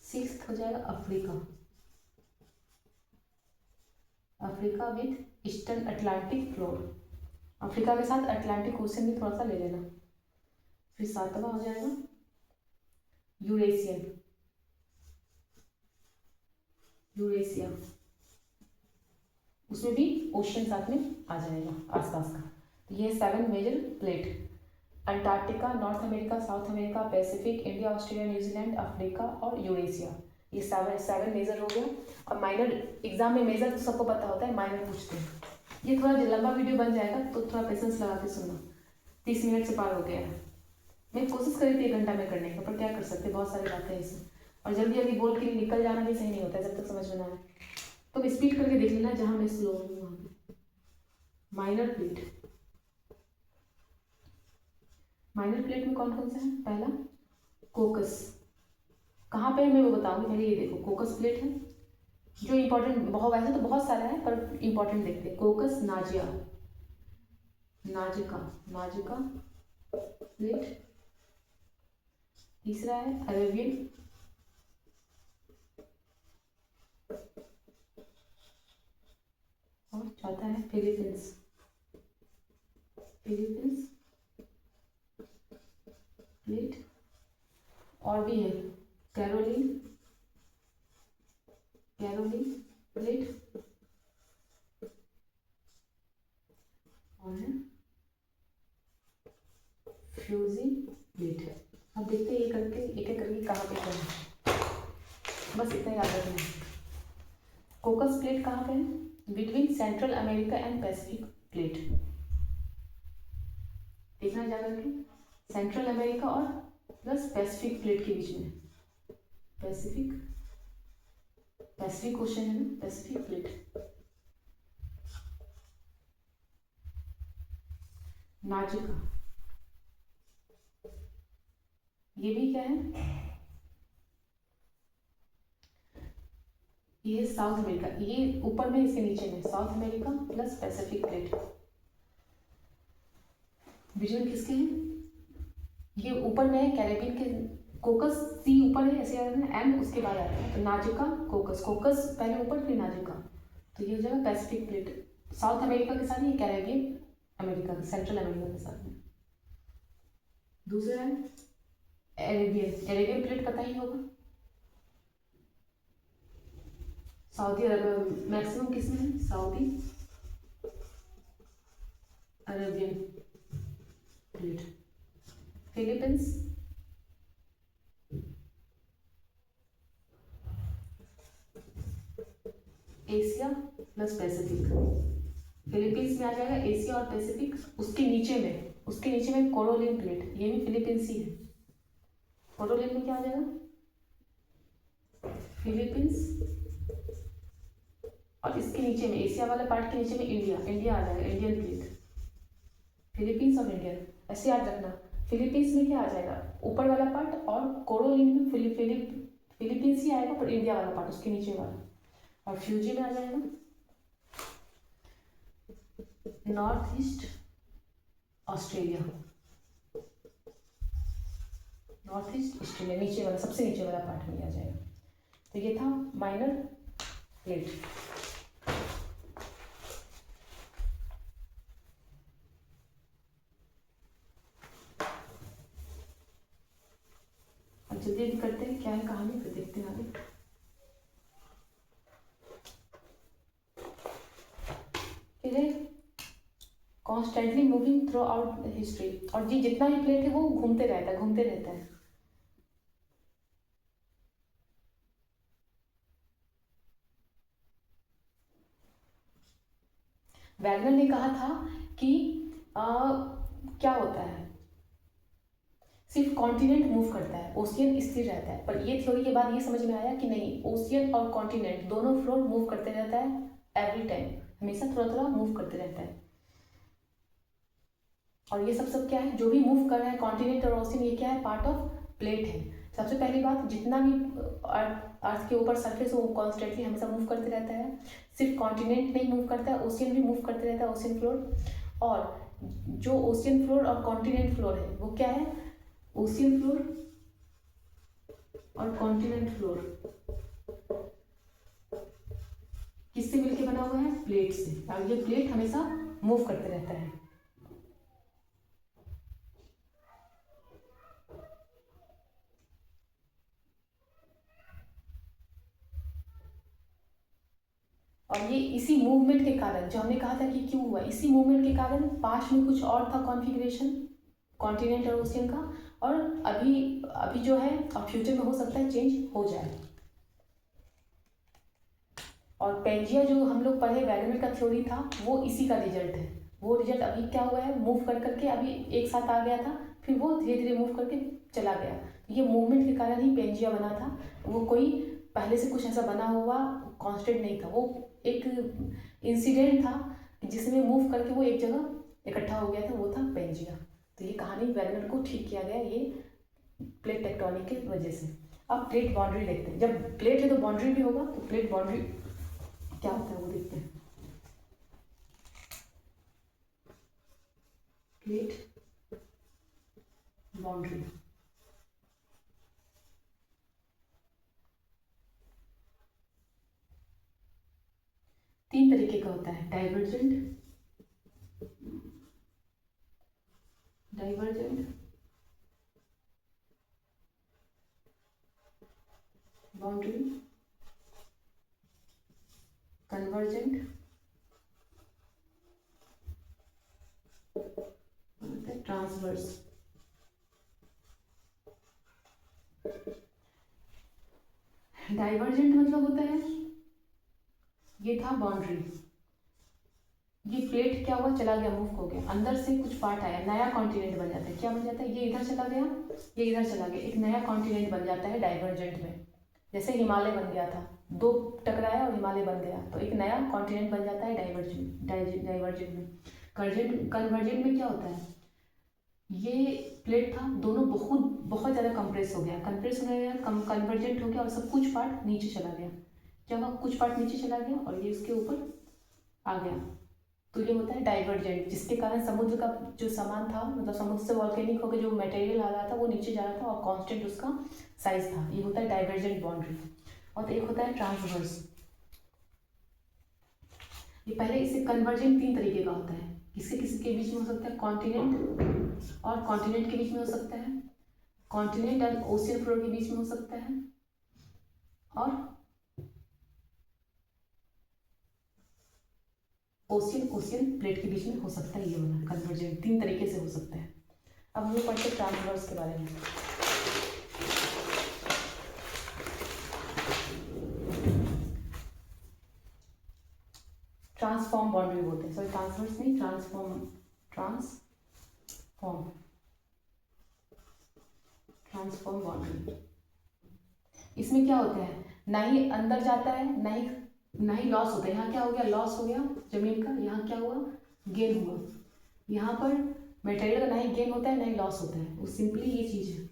सिक्स्थ हो जाएगा Africa. Africa with eastern Atlantic floor. Africa के साथ अटलांटिक ओशन भी थोड़ा सा ले लेना। फिर सातवां हो जाएगा यूरेशियन। यूरेशिया, उसमें भी ओशियन साथ में आ जाएगा आसपास का। तो ये 7 major plate, Antarctica, North America, South America, Pacific, India, Australia, New Zealand, Africa और यूरेशिया। ये 7 मेजर हो गया। और माइनर एग्जाम में मेजर तो सबको पता होता है, माइनर पूछते हैं। ये थोड़ा लंबा वीडियो बन जाएगा तो थोड़ा पेशेंस लगा के सुनना। 30 मिनट से पार हो गया है। मैं कोशिश करी थी 1 घंटा में करने का, पर क्या कर सकते, बहुत सारी बातें हैं इसमें, और जल्दी जल्दी बोल के निकल जाना भी सही नहीं होता है जब तक समझ में ना आए। तो स्पीड करके देख लेना जहाँ मैं स्लो हूँ वहाँ पे। माइनर प्लेट, माइनर प्लेट में कौन कौन सा है। पहला कोकस, कहाँ पे है मैं वो बताऊंगी, पहले ये देखो कोकस प्लेट है जो इंपॉर्टेंट, बहुत वैसे तो बहुत सारा है पर इंपॉर्टेंट देखते हैं। कोकस, नाजिया, नाजिका, नाजिका प्लेट। तीसरा है अरेबियन, और चौथा है फिलीपींस। Philippines plate. और भी है कैरोलिन, कैरोलिन प्लेट, और है फ्यूजी प्लेट। अब देखते हैं ये करके एक एक करके कहाँ पे है, बस इतना याद रखना है। कोकस प्लेट कहाँ पे है, between central America and Pacific plate. देखना जा करके सेंट्रल अमेरिका और प्लस पैसिफिक प्लेट के बीच में। पैसिफिक, पैसिफिक ओशन है ना, पैसिफिक प्लेट। नाजिका, ये भी क्या है, ये साउथ अमेरिका, ये ऊपर में इसके नीचे में south America plus Pacific plate. Visual किसके हैं, ये ऊपर में है कैरेबियन के। कोकस सी ऊपर है ऐसे याद रखना, एम उसके बाद आता है, तो नाजिका कोकस, कोकस पहले ऊपर फिर नाजिका, तो ये हो जाएगा पैसिफिक प्लेट। साउथ अमेरिका के साथ ये कैरेबियन अमेरिका, सेंट्रल अमेरिका के साथ में। दूसरा है एरेबियन, एरेबियन प्लेट पता ही होगा, सऊदी अरब मैक्सिमम किसमें है, Saudi Arabian plate. Philippines, Asia plus Pacific. Philippines में आ जाएगा एशिया और पैसिफिक, उसके नीचे में कोरोलिन प्लेट, ये भी फिलीपींस ही है। कोरोलिन में क्या आ जाएगा, फिलीपींस, और इसके नीचे में एशिया वाले पार्ट के नीचे में इंडिया, इंडिया आ जाएगा, इंडियन प्लेट। फिलीपींस और इंडिया ऐसे याद रखना। फिलीपींस में क्या आ जाएगा, ऊपर वाला पार्ट, और कोरोलिन में फिलीपींस ही आएगा पर इंडिया वाला पार्ट उसके नीचे वाला, और फ्यूजी में आ जाएगा north east Australia, north east Australia नीचे वाला, सबसे नीचे वाला पार्ट में आ जाएगा। तो ये था माइनर प्लेट। अब जल्दी करते हैं क्या है कहानी, फिर देखते हैं आगे। Constantly moving through out history, और जी जितना भी प्लेट है वो घूमते रहता है, घूमते रहता है। वैगनर ने कहा था कि क्या होता है, सिर्फ कॉन्टिनेंट मूव करता है, ओशियन स्थिर रहता है। पर ये थ्योरी के बाद ये समझ में आया कि नहीं, ओशियन और कॉन्टिनेंट दोनों फ्लोर मूव करते रहता है एवरी टाइम, हमेशा थोड़ा थोड़ा मूव करते रहता है। और ये सब क्या है, जो भी मूव कर रहा है कॉन्टिनेंट और ओशियन, ये क्या है, पार्ट ऑफ प्लेट है। सबसे पहली बात, जितना भी अर्थ के ऊपर सरफेस वो कॉन्स्टेंटली हमेशा मूव करते रहता है। सिर्फ कॉन्टिनेंट नहीं मूव करता है, ओशियन भी मूव करते रहता है, ओशियन फ्लोर। और जो ओशियन फ्लोर और कॉन्टिनेंट फ्लोर है वो क्या है, ओशियन फ्लोर और कॉन्टिनेंट फ्लोर किससे मिलके बना हुआ है, प्लेट से। और ये प्लेट हमेशा मूव करते रहता है। और ये इसी मूवमेंट के कारण, जो हमने कहा था कि क्यों हुआ, इसी मूवमेंट के कारण पास्ट में कुछ और था कॉन्फ़िगरेशन कॉन्टिनेंट और ओशियन का, और अभी अभी जो है और फ्यूचर में हो सकता है चेंज हो जाए। और पेंजिया जो हम लोग पढ़े वैगनर का थ्योरी था, वो इसी का रिजल्ट है। वो रिजल्ट अभी क्या हुआ है, मूव कर करके अभी एक साथ आ गया था, फिर वो धीरे धीरे मूव करके चला गया। ये मूवमेंट के कारण ही पेंजिया बना था, वो कोई पहले से कुछ ऐसा बना हुआ कांस्टेंट नहीं था, वो एक इंसिडेंट था जिसमें मूव करके वो एक जगह इकट्ठा हो गया था, वो था पेंजिया। तो ये कहानी वैगनर को ठीक किया गया ये प्लेट टेक्टोनिक की वजह से। अब प्लेट बाउंड्री देखते हैं, जब प्लेट है तो बाउंड्री भी होगा, तो प्लेट बाउंड्री क्या होता है वो देखते हैं। प्लेट बाउंड्री तीन तरीके का होता है, divergent, boundary, convergent, transverse. Divergent मतलब होता है, ये था बाउंड्री, ये प्लेट क्या हुआ, चला गया, मूव हो गया, अंदर से कुछ पार्ट आया, नया कॉन्टिनेंट बन जाता है। क्या बन जाता है, ये इधर चला गया, ये इधर चला गया, एक नया कॉन्टिनेंट बन जाता है डाइवर्जेंट में। जैसे हिमालय बन गया था, दो टकराया और हिमालय बन गया, तो एक नया कॉन्टिनेंट बन जाता है डाइवर्जेंट में। कन्वर्जेंट में क्या होता है, ये प्लेट था, दोनों बहुत बहुत ज़्यादा कंप्रेस हो गया, कन्वर्जेंट हो गया और सब कुछ पार्ट नीचे चला गया। जब कुछ पार्ट नीचे चला गया और ये इसके ऊपर आ गया, तो ये होता है डाइवर्जेंट, जिसके कारण समुद्र का जो सामान था, मतलब समुद्र से वॉल्केनिक होकर जो मटेरियल आ रहा था वो नीचे जा रहा था और कांस्टेंट उसका साइज था, ये होता है डाइवर्जेंट बाउंड्री। और एक होता है ट्रांसवर्स। ये पहले इसे कन्वर्जेंट तीन तरीके का होता है, किसी किसी के बीच में हो सकता है, कॉन्टिनेंट और कॉन्टिनेंट के बीच में हो सकता है, कॉन्टिनेंट और ओशियन फ्लोर के बीच में हो सकता है, और ओशियन ओशियन प्लेट के बीच में हो सकता है। ये वाला कन्वर्जेंट तीन तरीके से हो सकता है। अब हम लोग पढ़ते हैं ट्रांसवर्स के बारे में। ट्रांसफॉर्म बाउंड्री बोलते हैं, सॉरी ट्रांसवर्स नहीं, ट्रांसफॉर्म बाउंड्री। इसमें क्या होता है, ना ही अंदर जाता है, ना ही लॉस होता है। यहाँ क्या हो गया, लॉस हो गया जमीन का, यहाँ क्या हुआ, गेन हुआ। यहाँ पर मटेरियल का ना ही गेन होता है ना ही लॉस होता है, वो सिंपली ये चीज है।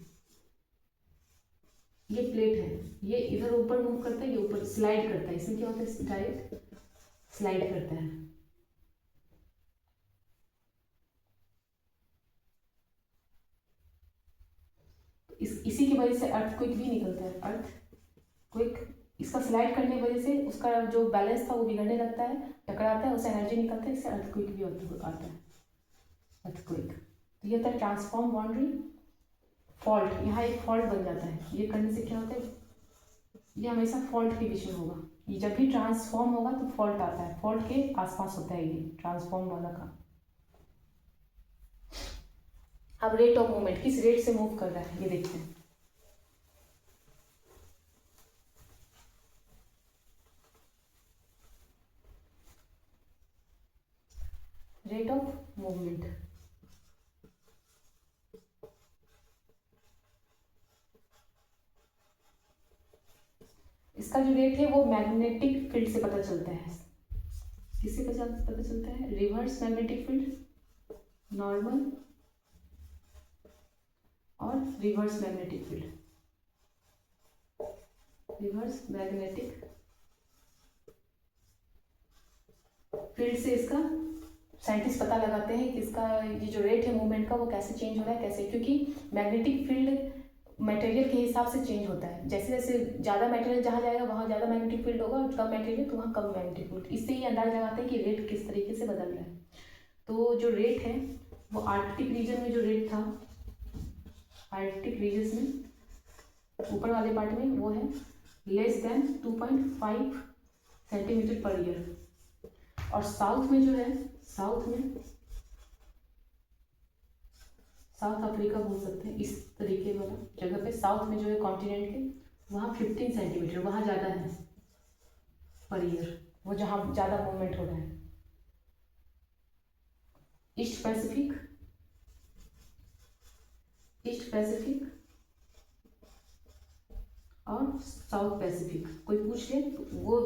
ये प्लेट है, ये इधर ऊपर मूव करता है, ये ऊपर स्लाइड करता है। इसमें क्या होता है, डायरेक्ट स्लाइड करता है। इसी की वजह से अर्थक्वेक भी निकलता है। अर्थक्वेक इसका स्लाइड करने की वजह से उसका जो बैलेंस था वो बिगड़ने लगता है, टकराता है, उससे एनर्जी निकलता है, इससे अर्थक्वेक भी आता है। अर्थक्वेक तो ये होता है ट्रांसफॉर्म बाउंड्री फॉल्ट। यहाँ एक फॉल्ट बन जाता है, ये करने से क्या होता है, ये हमेशा फॉल्ट के बीच में होगा। ये जब भी ट्रांसफॉर्म होगा तो फॉल्ट आता है, फॉल्ट के आसपास होता है ये ट्रांसफॉर्म वाला का। अब रेट ऑफ मूवमेंट, किस रेट से मूव कर रहा है ये देखते हैं। रेट ऑफ मूवमेंट, इसका जो रेट है वो मैग्नेटिक फील्ड से पता चलता है। किससे पता चलता है, रिवर्स मैग्नेटिक फील्ड, नॉर्मल और reverse magnetic field. Reverse magnetic field से इसका साइंटिस्ट पता लगाते हैं कि इसका ये जो रेट है मूवमेंट का वो कैसे चेंज हो रहा है, कैसे, क्योंकि मैग्नेटिक फील्ड मटेरियल के हिसाब से चेंज होता है। जैसे जैसे ज़्यादा मटेरियल जहाँ जाएगा वहाँ ज़्यादा मैग्नेटिक फील्ड होगा, और कम मटेरियल तो वहाँ कम मैग्नेटिक फील्ड। इससे ये अंदाजा लगाते हैं कि रेट किस तरीके से बदल रहा है। तो जो रेट है वो आर्कटिक रीजन में जो रेट था, आर्कटिक रीजन में ऊपर वाले पार्ट में वो है less than 2.5 centimetre per year. और साउथ में जो है, साउथ अफ्रीका बोल सकते हैं, इस तरीके वाला जगह पे साउथ में जो है कॉन्टिनेंट के, वहाँ 15 सेंटीमीटर, वहाँ ज़्यादा है पर ईयर, वो जहाँ ज़्यादा मूवमेंट हो रहा है। ईस्ट पैसिफिक और साउथ पैसिफिक, कोई पूछ ले वो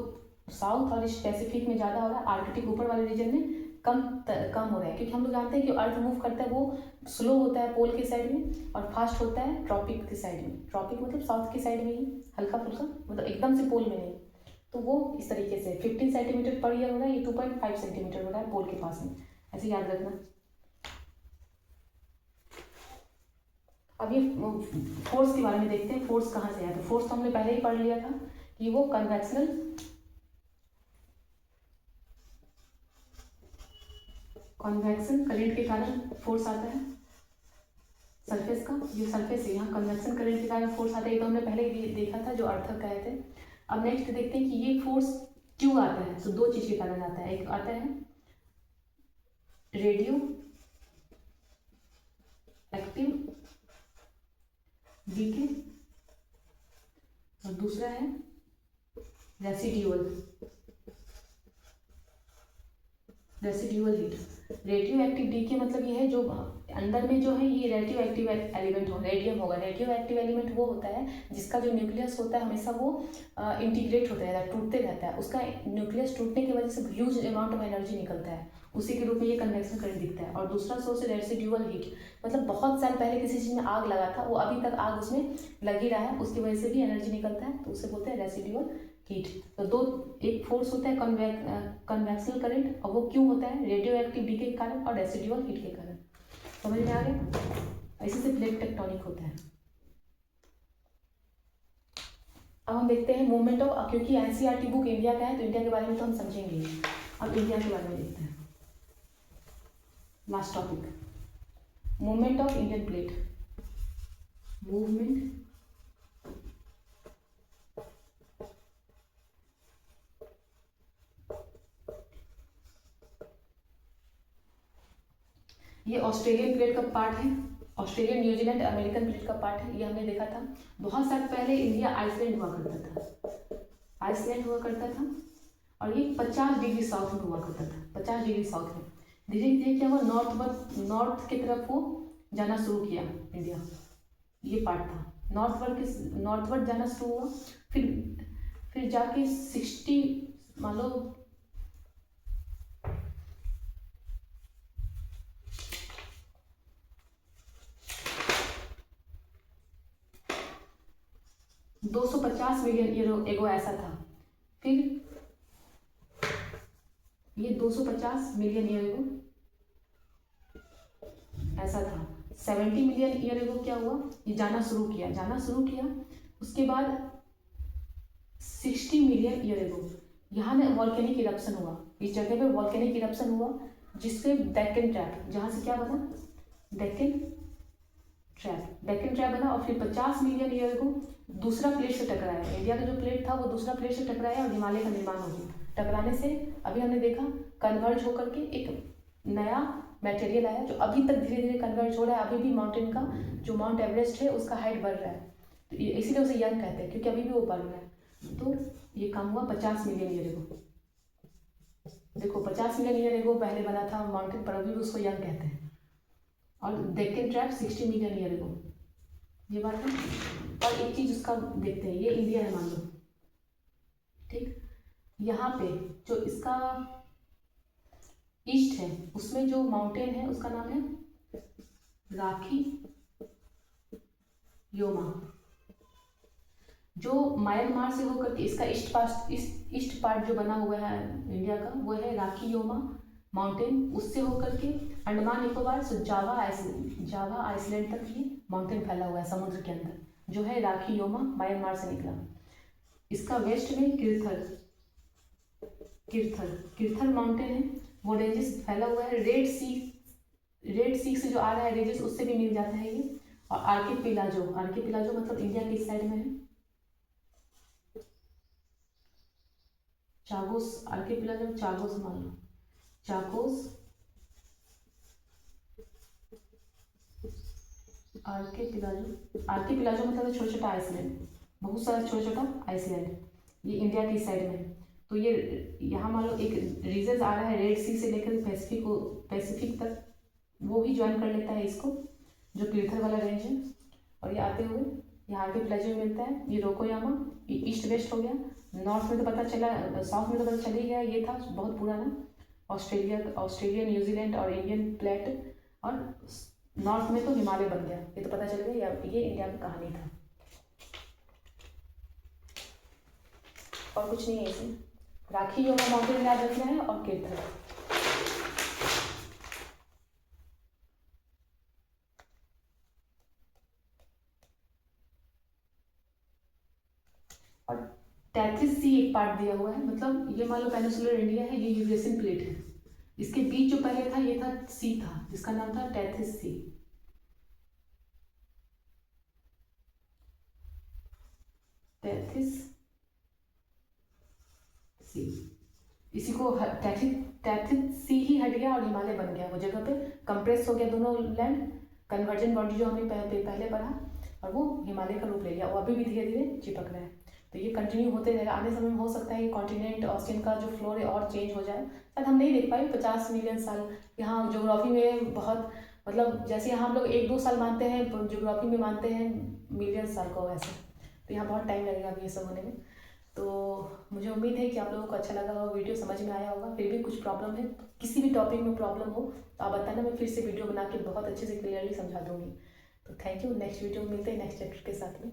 साउथ और ईस्ट पैसिफिक में ज़्यादा हो रहा है, आर्कटिक ऊपर वाले रीजन में कम हो रहा है। क्योंकि हम लोग जानते हैं कि अर्थ मूव करता है वो स्लो होता है पोल के साइड में और फास्ट होता है ट्रॉपिक के साइड में। ट्रॉपिक मतलब साउथ के साइड में ही हल्का फुल्का, मतलब एकदम से पोल में नहीं। तो वो इस तरीके से 15 सेंटीमीटर पर ईयर हो रहा है, ये 2.5 सेंटीमीटर हो रहा है पोल के पास में, ऐसे याद रखना। अब ये फोर्स के बारे में देखते हैं, फोर्स कहाँ से आया। तो फोर्स तो हमने पहले ही पढ़ लिया था कि वो कन्वेक्शनल कन्वेक्शन करंट के कारण फोर्स आता है सरफेस का। ये सरफेस है, यहाँ कन्वेक्शन करंट के कारण फोर्स आता है, ये तो हमने पहले ही देखा था जो अर्थक कहे थे। अब नेक्स्ट देखते हैं कि ये फोर्स क्यों आता है। तो दो चीज के कारण आता है, एक आता है रेडियो एक्टिव डीके और दूसरा है residual heat. Radioactive decay मतलब ये है जो अंदर में जो है ये रेडियो एक्टिव एलिमेंट हो, रेडियम होगा। रेडियो एक्टिव एलिमेंट वो होता है जिसका जो न्यूक्लियस होता है हमेशा वो इंटीग्रेट होता रहता है, टूटते रहता है। उसका न्यूक्लियस टूटने की वजह से ह्यूज अमाउंट ऑफ एनर्जी निकलता है, उसी के रूप में ये कन्वेक्शन करंट दिखता है। और दूसरा सोर्स है रेसिड्यूअल हीट, मतलब बहुत साल पहले किसी चीज़ में आग लगा था, वो अभी तक आग उसमें लग ही रहा है, उसकी वजह से भी एनर्जी निकलता है, तो उसे बोलते हैं रेसिड्यूअल हीट। तो दो, एक फोर्स होता है कन्वेक्शनल करंट, और वो क्यों होता है, रेडियो एक्टिव डीके के कारण और रेसिड्यूअल हीट के कारण। समझ में आ गया, इसी से प्लेट टेक्टोनिक होता है। अब हम देखते हैं मूवमेंट ऑफ, क्योंकि एनसीईआरटी बुक इंडिया का है तो इंडिया के बारे में तो हम समझेंगे। अब इंडिया के बारे में देखते हैं। Last topic, movement of Indian plate. Movement ये ऑस्ट्रेलियन प्लेट का पार्ट है, ऑस्ट्रेलियन न्यूजीलैंड अमेरिकन प्लेट का पार्ट है। ये हमने देखा था बहुत साल पहले इंडिया आइसलैंड हुआ करता था, आइसलैंड हुआ करता था, और ये 50 डिग्री साउथ में हुआ करता था, 50 डिग्री साउथ में। धीरे धीरे क्या हुआ, नॉर्थ की तरफ वो जाना शुरू किया इंडिया, ये पार्ट था, नॉर्थवर्ड जाना शुरू हुआ। फिर जाके 60 मान लो 250 मिलियन ईयर एगो ऐसा था। फिर ये 250 मिलियन ईयर एगो ऐसा था। 70 मिलियन ईयर एगो क्या हुआ, ये जाना शुरू किया। उसके बाद 60 मिलियन ईयर एगो यहाँ ने वॉल्केनिक इरप्शन हुआ, इस जगह पे वॉल्केनिक इरप्शन हुआ, जिससे डेक्कन ट्रैप, जहाँ से क्या बना, डेक्कन ट्रैप बना। और फिर 50 मिलियन ईयर को दूसरा प्लेट से टकराया, इंडिया का जो प्लेट था वो दूसरा प्लेट से टकराया और हिमालय का निर्माण हो गया। टकराने से अभी हमने देखा कन्वर्ज होकर के एक नया मटेरियल आया, जो अभी तक धीरे धीरे कन्वर्ज हो रहा है। अभी भी माउंटेन का जो माउंट एवरेस्ट है उसका हाइट बढ़ रहा है, तो इसीलिए उसे यंग कहते हैं, क्योंकि अभी भी वो बढ़ रहा है। तो ये काम हुआ 50 मिलियन ईयर एगो। देखो 50 मिलियन ईयर एगो पहले बना था माउंटेन, पर अभी भी उसको यंग कहते हैं। और Deccan trap 60 million year ago, ये बात है। और एक चीज उसका देखते हैं, ये इंडिया है मान लो, ठीक। यहाँ पे जो इसका ईस्ट है उसमें जो माउंटेन है उसका नाम है राखी योमा। जो म्यांमार से होकर के इसका ईस्ट पार्ट जो बना हुआ है इंडिया का, वो है राखी योमा माउंटेन। उससे होकर के अंडमान निकोबार से जावा आइसलैंड तक ये माउंटेन फैला हुआ है समुद्र के अंदर, जो है राखी योमा, म्यांमार से निकला। इसका वेस्ट में किर्थल माउंटेन है, वो रेंजेस फैला हुआ है। रेड सी से जो आ रहा है रेंजेस, उससे भी मिल जाता है ये। और आर्किपिलाजो मतलब इंडिया के इस साइड में है, चागोस आर्किपिलाजो, चागोस मान लो, चागोस आर्किपिलाजो मतलब छोटा छोटा आइसलैंड, बहुत सारा छोटा छोटा आइसलैंड, ये इंडिया की साइड में। तो ये यहाँ मान लो एक रीजन आ रहा है रेड सी से लेकर पैसिफिक तक, वो भी ज्वाइन कर लेता है इसको, जो किर्थल वाला रेंज है। और ये आते हुए यहाँ आर्किपिलाजो में मिलता है, ये रोकोयामा, ये ईस्ट वेस्ट हो गया। नॉर्थ में तो पता चला, साउथ में तो पता चल ही गया, ये था बहुत पुराना ऑस्ट्रेलिया न्यूजीलैंड और इंडियन प्लेट। और नॉर्थ में तो हिमालय बन गया, ये तो पता चल गया, ये इंडिया की कहानी था। और कुछ नहीं है इसमें, राखी योमा माउंटेन याद रखना है और किर्थल। और टैथिस सी एक पार्ट दिया हुआ है, मतलब ये मान लो पेनिनसुलर इंडिया है, ये यूरेशियन प्लेट है, इसके बीच जो पहले था ये था सी था, जिसका नाम था टैथिस सी। इसी को टैथिस सी ही हट गया और हिमालय बन गया, वो जगह पे कंप्रेस हो गया दोनों लैंड, कन्वर्जन बाउंड्री जो हमने पहले पढ़ा, और वो हिमालय का रूप ले लिया। वो अभी भी धीरे धीरे चिपक रहा है, तो ये कंटिन्यू होते रहेगा। आने समय में हो सकता है कि कॉन्टिनेंट ओशियन का जो फ्लोर है और चेंज हो जाए, शायद हम नहीं देख पाए 50 मिलियन साल। यहाँ ज्योग्राफी में बहुत, मतलब जैसे यहाँ हम लोग 1-2 साल मानते हैं, ज्योग्राफी में मानते हैं मिलियन साल को, वैसे तो यहाँ बहुत टाइम लगेगा अभी ये सब होने में। तो मुझे उम्मीद है कि आप लोगों को अच्छा लगा होगा, वीडियो समझ में आया होगा। फिर भी कुछ प्रॉब्लम है, किसी भी टॉपिक में प्रॉब्लम हो तो आप बताना, मैं फिर से वीडियो बना के बहुत अच्छे से क्लियरली समझा दूँगी। तो थैंक यू, नेक्स्ट वीडियो में मिलते हैं नेक्स्ट चैप्टर के साथ में।